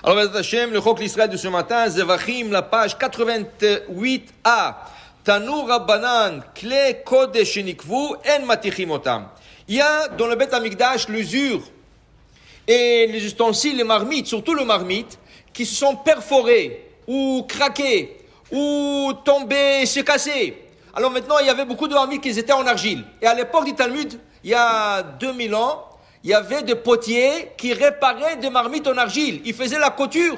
Alors, Bezrat Hashem, le Chok l'Israël de ce matin, Zevachim, la page 88a. Tanu Rabbanan, Kle Kodesh Nikvu, En Matichim Otam. Il y a dans le Beth Amikdash l'usure et les ustensiles, les marmites, surtout le marmite, qui se sont perforés ou craqués ou tombés, se cassés. Alors maintenant, il y avait beaucoup de marmites qui étaient en argile. Et à l'époque du Talmud, il y a 2000 ans, il y avait des potiers qui réparaient des marmites en argile. Ils faisaient la couture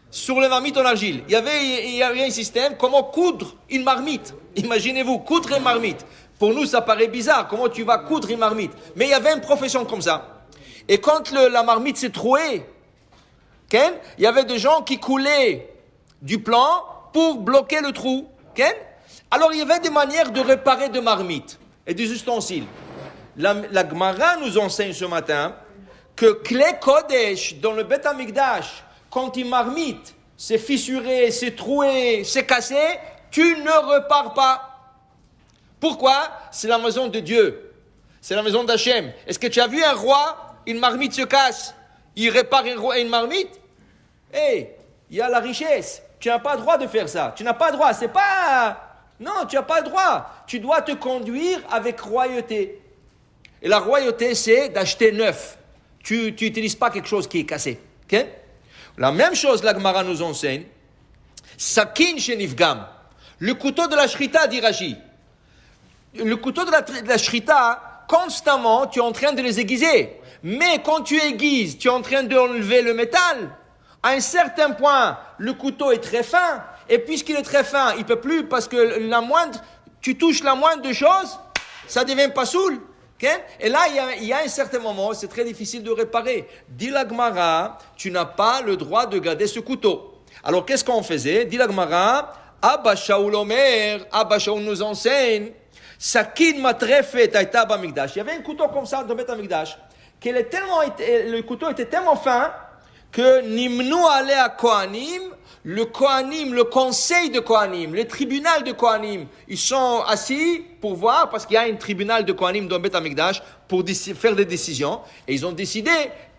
sur les marmites en argile. Il y avait un système, comment coudre une marmite. Imaginez-vous, coudre une marmite. Pour nous, ça paraît bizarre, comment tu vas coudre une marmite. Mais il y avait une profession comme ça. Et quand la marmite s'est trouée, il y avait des gens qui coulaient du plan pour bloquer le trou. Alors il y avait des manières de réparer des marmites et des ustensiles. La Gemara nous enseigne ce matin que Kle Kodesh, dans le Beth Amikdash, quand une marmite s'est fissurée, s'est trouée, s'est cassée, tu ne repars pas. Pourquoi? C'est la maison de Dieu. C'est la maison d'Hachem. Est-ce que tu as vu un roi, une marmite se casse, il répare une marmite? Il y a la richesse. Tu n'as pas le droit de faire ça. Tu n'as pas le droit. C'est pas... Non, tu n'as pas le droit. Tu dois te conduire avec royauté. Et la royauté, c'est d'acheter neuf. Tu n'utilises pas quelque chose qui est cassé. Okay? La même chose, la Gemara nous enseigne. Sakin shenifgam. Le couteau de la shrita, dit Rashi. Le couteau de la shrita, constamment, tu es en train de les aiguiser. Mais quand tu aiguises, tu es en train d'enlever le métal. À un certain point, le couteau est très fin. Et puisqu'il est très fin, il ne peut plus, parce que tu touches la moindre chose, ça devient pas soul. Okay? Et là, il y a un certain moment, c'est très difficile de réparer. Dit la Gemara, tu n'as pas le droit de garder ce couteau. Alors, qu'est-ce qu'on faisait? Dit la Gemara, Abba Shaul Omer, Abba Shaul nous enseigne, Sakin matrefet aita b'amikdash. Il y avait un couteau comme ça dans Beth Amikdash, le couteau était tellement fin que Nimnu alea Kohanim, le Kohanim, le conseil de Kohanim, le tribunal de Kohanim, ils sont assis pour voir, parce qu'il y a un tribunal de Kohanim dans Beth Amikdash pour faire des décisions, et ils ont décidé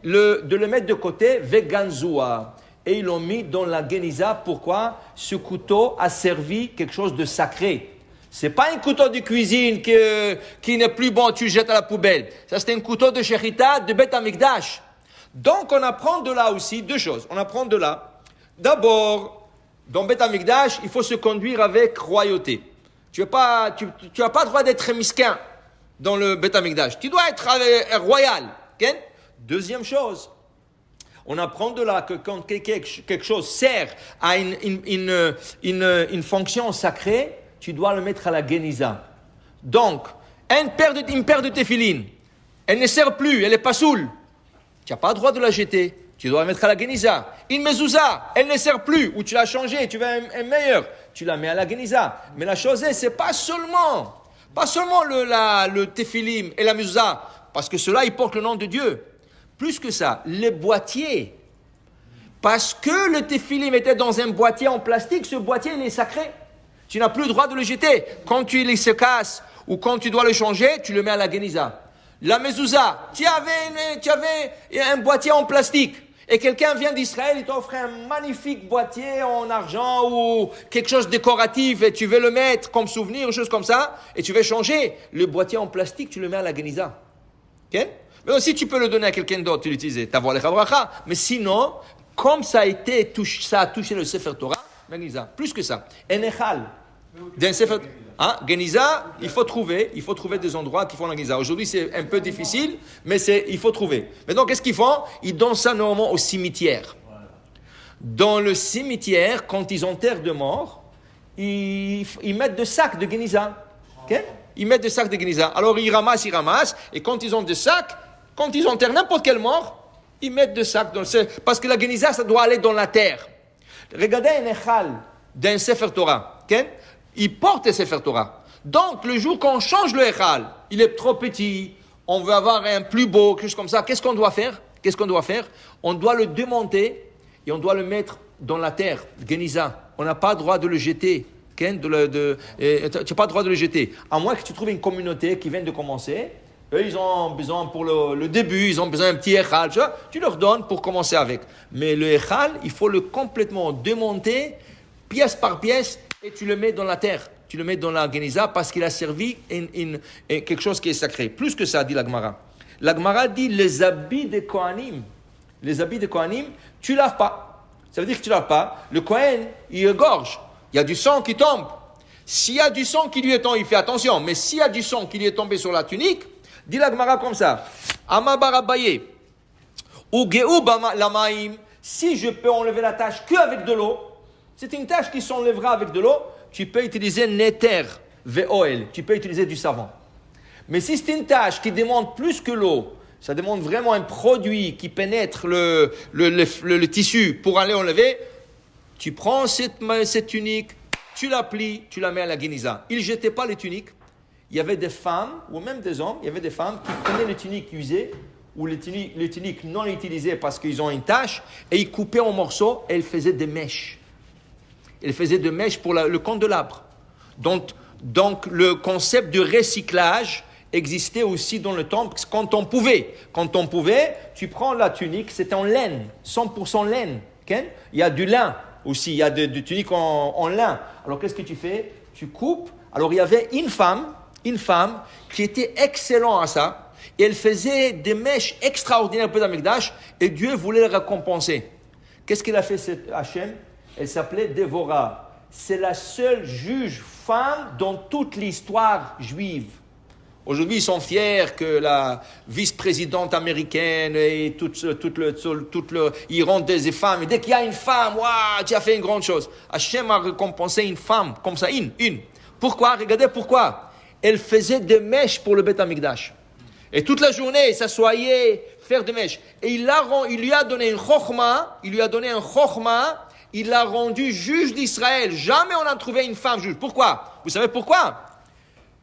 de le mettre de côté, Veganzua, et ils l'ont mis dans la Geniza. Pourquoi? Ce couteau a servi quelque chose de sacré. C'est pas un couteau de cuisine qui n'est plus bon, tu le jettes à la poubelle. Ça, c'est un couteau de Shechita de Beth Amikdash. Donc, on apprend de là aussi deux choses. On apprend de là. D'abord, dans Beth Amikdash, il faut se conduire avec royauté. Tu n'as pas le droit d'être mesquin dans le Beth Amikdash. Tu dois être royal. Okay? Deuxième chose, on apprend de là que quand quelque chose sert à une fonction sacrée, tu dois le mettre à la Geniza. Donc, une paire de téfilines, elle ne sert plus, elle n'est pas soule. Tu n'as pas le droit de la jeter. Tu dois la mettre à la Geniza. Une mezouza, elle ne sert plus, ou tu l'as changée, tu veux un meilleur. Tu la mets à la Geniza. Mais la chose est, c'est pas seulement le téfilim et la mezouza, parce que cela, ils portent le nom de Dieu. Plus que ça, les boîtiers. Parce que le téfilim était dans un boîtier en plastique, ce boîtier, il est sacré. Tu n'as plus le droit de le jeter. Quand il se casse ou quand tu dois le changer, tu le mets à la Geniza. La mezouza, tu avais un boîtier en plastique et quelqu'un vient d'Israël, il t'offre un magnifique boîtier en argent ou quelque chose de décoratif et tu veux le mettre comme souvenir, une chose comme ça, et tu veux changer. Le boîtier en plastique, tu le mets à la Geniza. Okay? Mais aussi, tu peux le donner à quelqu'un d'autre, tu l'utilises, t'avoir les chabracha. Mais sinon, comme ça a touché le Sefer Torah, Geniza, plus que ça. Enechal, d'un Sefer Geniza, il faut trouver des endroits qui font la Geniza. Aujourd'hui, c'est un peu difficile, mais il faut trouver. Mais donc, qu'est-ce qu'ils font? Ils donnent ça normalement au cimetière. Dans le cimetière, quand ils enterrent de morts, ils mettent des sacs de Geniza. Okay? Ils mettent des sacs de Geniza. Alors, ils ramassent, et quand ils ont des sacs, quand ils enterrent n'importe quelle mort, ils mettent des sacs dans le sac. Parce que la Geniza, ça doit aller dans la terre. Regardez un Echal d'un Sefer Torah. Okay? Il porte un Sefer Torah. Donc, le jour qu'on change le Echal, il est trop petit, on veut avoir un plus beau, quelque chose comme ça. Qu'est-ce qu'on doit faire? On doit le démonter et on doit le mettre dans la terre, Geniza. On n'a pas le droit de le jeter. Tu n'as pas le droit de le jeter. À moins que tu trouves une communauté qui vient de commencer, Eux, ils ont besoin pour le début, ils ont besoin d'un petit echal. Tu leur donnes pour commencer avec. Mais le echal, il faut le complètement démonter, pièce par pièce, et tu le mets dans la terre. Tu le mets dans la Geniza parce qu'il a servi quelque chose qui est sacré. Plus que ça, dit la Gemara. La Gemara dit les habits des Kohanim. Les habits des Kohanim, tu ne laves pas. Ça veut dire que tu ne laves pas. Le Kohen, il égorge. Il y a du sang qui tombe. S'il y a du sang qui lui est tombé, il fait attention. Mais s'il y a du sang qui lui est tombé sur la tunique, dit la Gemara comme ça. Ama barabaye. Ou geu lamaim. Si je peux enlever la tâche qu'avec de l'eau, c'est une tâche qui s'enlèvera avec de l'eau, tu peux utiliser neter, ve'oel. Tu peux utiliser du savon. Mais si c'est une tâche qui demande plus que l'eau, ça demande vraiment un produit qui pénètre le tissu pour aller enlever, tu prends cette tunique, tu la plies, tu la mets à la Geniza. Ils ne jetaient pas les tuniques. Il y avait des femmes, ou même des hommes, il y avait des femmes qui prenaient les tuniques usées ou les tuniques non utilisées parce qu'ils ont une tache et ils coupaient en morceaux et ils faisaient des mèches. Ils faisaient des mèches pour le candelabre. Donc le concept de recyclage existait aussi dans le temple quand on pouvait. Quand on pouvait, tu prends la tunique, c'est en laine, 100% laine. Okay? Il y a du lin aussi, il y a des tuniques en lin. Alors qu'est-ce que tu fais? Tu coupes. Alors il y avait une femme qui était excellente à ça. Et elle faisait des mèches extraordinaires pour Amikdash et Dieu voulait la récompenser. Qu'est-ce qu'elle a fait cette Hachem? Elle s'appelait Dévorah. C'est la seule juge femme dans toute l'histoire juive. Aujourd'hui, ils sont fiers que la vice-présidente américaine et ils rentrent des femmes. Et dès qu'il y a une femme, waouh, tu as fait une grande chose. Hachem a récompensé une femme, comme ça, une. Pourquoi? Regardez pourquoi. Elle faisait des mèches pour le Beth Amikdash. Et toute la journée, elle s'assoyait, faire des mèches. Et il lui a donné un chokhma, il l'a rendu juge d'Israël. Jamais on n'a trouvé une femme juge. Pourquoi? Vous savez pourquoi?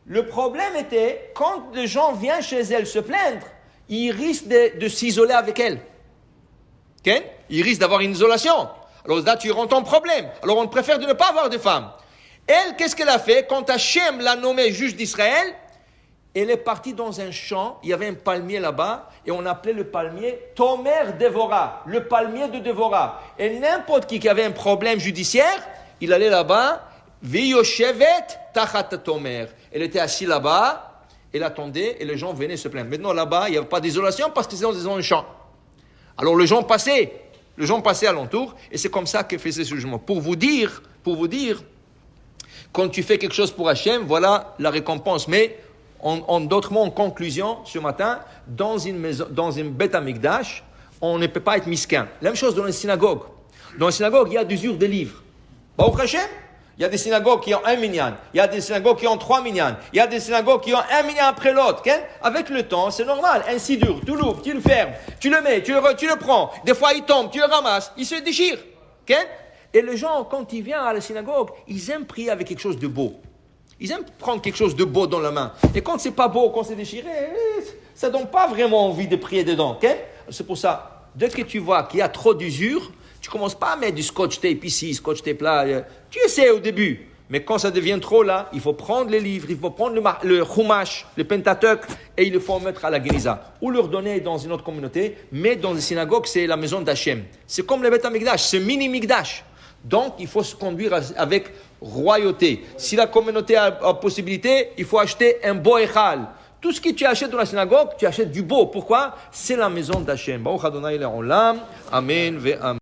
Le problème était, quand les gens viennent chez elle se plaindre, ils risquent de s'isoler avec elle. Okay? Ils risquent d'avoir une isolation. Alors là, tu rentres en problème. Alors on préfère de ne pas avoir de femmes. Elle, qu'est-ce qu'elle a fait? Quand Hachem l'a nommée juge d'Israël, elle est partie dans un champ, il y avait un palmier là-bas, et on appelait le palmier Tomer Dévorah, le palmier de Dévorah. Et n'importe qui avait un problème judiciaire, il allait là-bas, Viyoshevet Tachat Tomer. Elle était assise là-bas, elle attendait, et les gens venaient se plaindre. Maintenant là-bas, il n'y avait pas d'isolation parce que c'est dans un champ. Alors les gens passaient alentour, et c'est comme ça qu'elle faisait ce jugement. Pour vous dire, quand tu fais quelque chose pour Hachem, voilà la récompense. Mais en d'autres mots, en conclusion, ce matin, dans une Beth Amikdash, on ne peut pas être misquin. La même chose dans les synagogues. Dans les synagogues, il y a d'usure des livres. Baruch Hashem, il y a des synagogues qui ont 1 minyan, il y a des synagogues qui ont 3 minyan, il y a des synagogues qui ont 1 minyan après l'autre. Okay? Avec le temps, c'est normal. Un siddur, tu l'ouvres, tu le fermes, tu le mets, tu le prends. Des fois, il tombe, tu le ramasses, il se déchire. Okay? Et les gens, quand ils viennent à la synagogue, ils aiment prier avec quelque chose de beau. Ils aiment prendre quelque chose de beau dans la main. Et quand c'est pas beau, quand c'est déchiré, ça donne pas vraiment envie de prier dedans. Okay? C'est pour ça, dès que tu vois qu'il y a trop d'usure, tu commences pas à mettre du scotch tape ici, scotch tape là. Tu essaies au début. Mais quand ça devient trop là, il faut prendre les livres, il faut prendre le Chumash, le Pentateuch, et il faut mettre à la Geniza. Ou leur donner dans une autre communauté, mais dans les synagogues, c'est la maison d'Hachem. C'est comme le Beth Amikdash, c'est mini-Mikdash. Donc, il faut se conduire avec royauté. Si la communauté a possibilité, il faut acheter un beau echal. Tout ce que tu achètes dans la synagogue, tu achètes du beau. Pourquoi? C'est la maison d'Hachem. Baruch Adonai le'olam. Amen ve'amen.